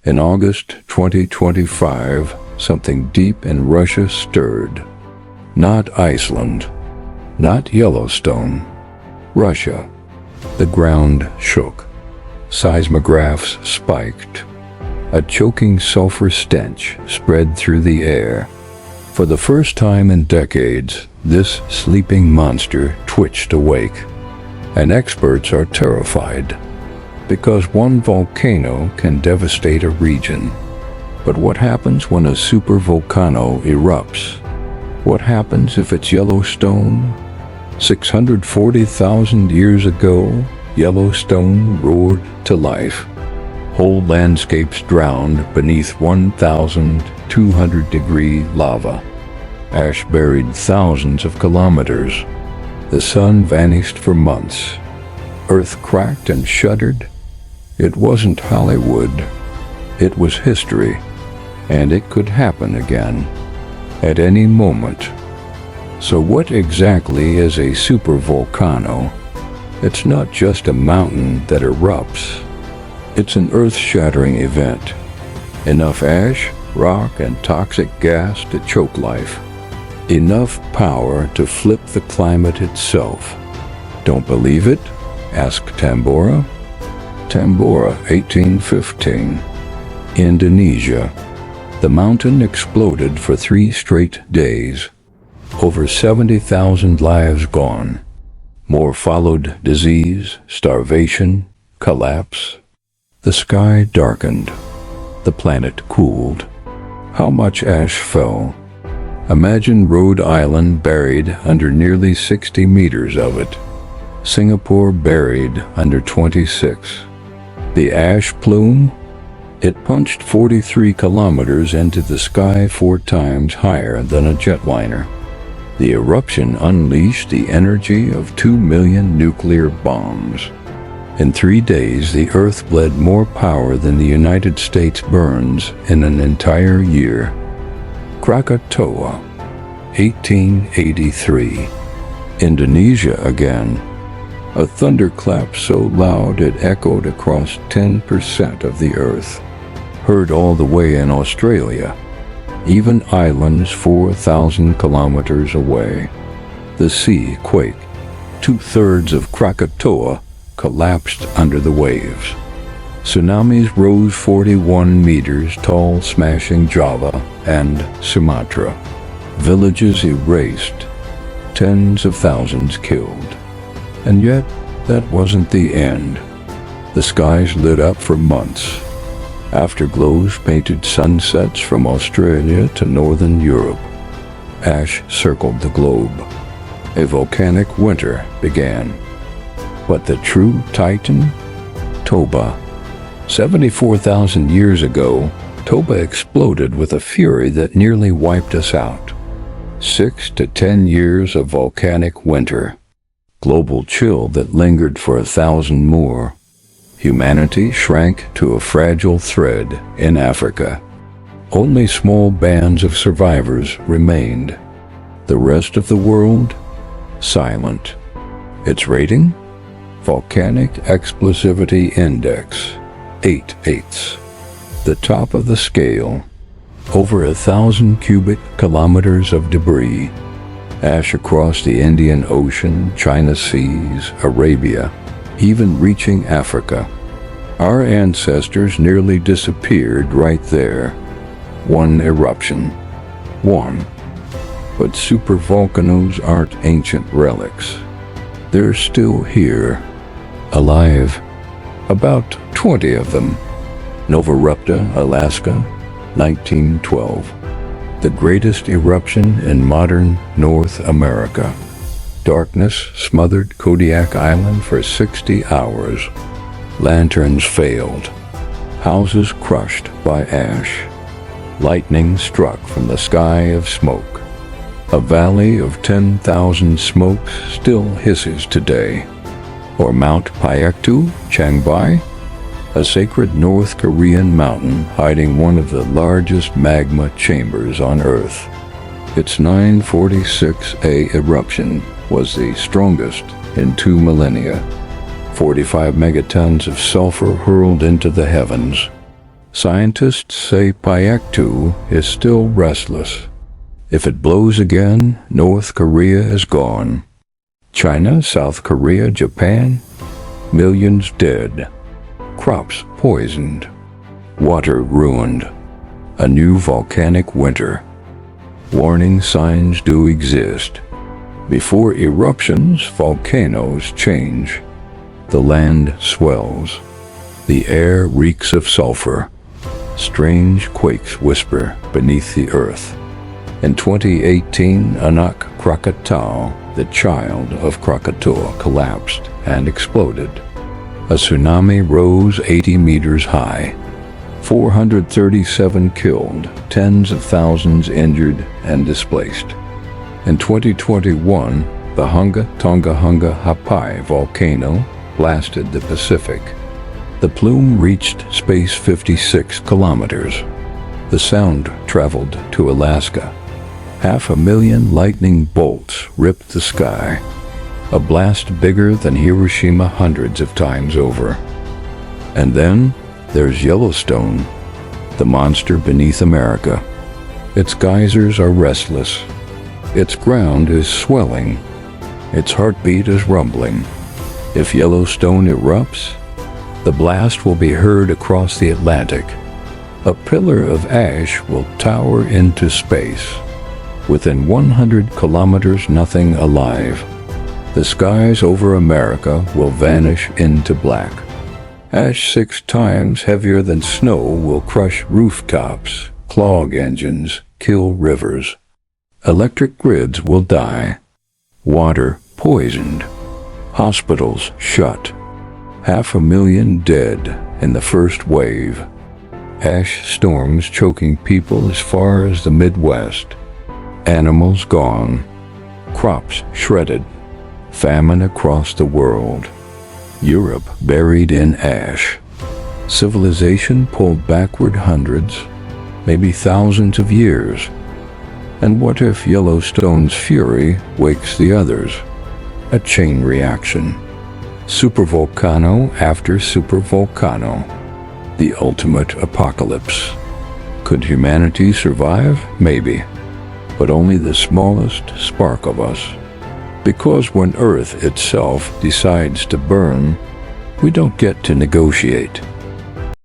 In August 2025, something deep in Russia stirred. Not Iceland, not Yellowstone, Russia. The ground shook. Seismographs spiked. A choking sulfur stench spread through the air. For the first time in decades, this sleeping monster twitched awake. And experts are terrified, because one volcano can devastate a region. But what happens when a supervolcano erupts? What happens if it's Yellowstone? 640,000 years ago, Yellowstone roared to life. Whole landscapes drowned beneath 1,200-degree lava. Ash buried thousands of kilometers. The sun vanished for months. Earth cracked and shuddered. It wasn't Hollywood. It was history. And it could happen again, at any moment. So what exactly is a supervolcano? It's not just a mountain that erupts. It's an earth-shattering event. Enough ash, rock, and toxic gas to choke life. Enough power to flip the climate itself. Don't believe it? Ask Tambora. Tambora, 1815. Indonesia. The mountain exploded for 3 straight days. Over 70,000 lives gone. More followed: disease, starvation, collapse. The sky darkened. The planet cooled. How much ash fell? Imagine Rhode Island buried under nearly 60 meters of it. Singapore buried under 26. The ash plume? It punched 43 kilometers into the sky, 4 times higher than a jetliner. The eruption unleashed the energy of 2 million nuclear bombs. In 3 days, the Earth bled more power than the United States burns in an entire year. Krakatoa, 1883. Indonesia again. A thunderclap so loud it echoed across 10% of the Earth. Heard all the way in Australia. Even islands 4,000 kilometers away. The sea quaked. 2/3 of Krakatoa collapsed under the waves. Tsunamis rose 41 meters tall, smashing Java and Sumatra. Villages erased. Tens of thousands killed. And yet, that wasn't the end. The skies lit up for months. Afterglows painted sunsets from Australia to northern Europe. Ash circled the globe. A volcanic winter began. But the true titan? Toba. 74,000 years ago, Toba exploded with a fury that nearly wiped us out. 6 to 10 years of volcanic winter. Global chill that lingered for 1,000 more. Humanity shrank to a fragile thread in Africa. Only small bands of survivors remained. The rest of the world, silent. Its rating? Volcanic Explosivity Index, 8/8. The top of the scale. Over 1,000 cubic kilometers of debris. Ash across the Indian Ocean, China Seas, Arabia, even reaching Africa. Our ancestors nearly disappeared right there. One eruption. One. But supervolcanoes aren't ancient relics. They're still here. Alive. About 20 of them. Novarupta, Alaska, 1912. The greatest eruption in modern North America. Darkness smothered Kodiak Island for 60 hours. Lanterns failed. Houses crushed by ash. Lightning struck from the sky of smoke. A valley of 10,000 smokes still hisses today. Or Mount Paektu, Changbai, a sacred North Korean mountain hiding one of the largest magma chambers on Earth. Its 946A eruption was the strongest in 2 millennia. 45 megatons of sulfur hurled into the heavens. Scientists say Paektu is still restless. If it blows again, North Korea is gone. China, South Korea, Japan, millions dead. Crops poisoned. Water ruined. A new volcanic winter. Warning signs do exist. Before eruptions, volcanoes change. The land swells. The air reeks of sulfur. Strange quakes whisper beneath the earth. In 2018, Anak Krakatoa, the child of Krakatoa, collapsed and exploded. A tsunami rose 80 meters high. 437 killed, tens of thousands injured and displaced. In 2021, the Tonga volcano blasted the Pacific. The plume reached space 56 kilometers. The sound traveled to Alaska. 500,000 lightning bolts ripped the sky. A blast bigger than Hiroshima hundreds of times over. And then there's Yellowstone, the monster beneath America. Its geysers are restless. Its ground is swelling. Its heartbeat is rumbling. If Yellowstone erupts, the blast will be heard across the Atlantic. A pillar of ash will tower into space. Within 100 kilometers, nothing alive. The skies over America will vanish into black. Ash 6 times heavier than snow will crush rooftops, clog engines, kill rivers. Electric grids will die. Water poisoned. Hospitals shut. 500,000 dead in the first wave. Ash storms choking people as far as the Midwest. Animals gone. Crops shredded. Famine across the world. Europe buried in ash. Civilization pulled backward hundreds, maybe thousands of years. And what if Yellowstone's fury wakes the others? A chain reaction. Supervolcano after supervolcano. The ultimate apocalypse. Could humanity survive? Maybe. But only the smallest spark of us. Because when Earth itself decides to burn, we don't get to negotiate.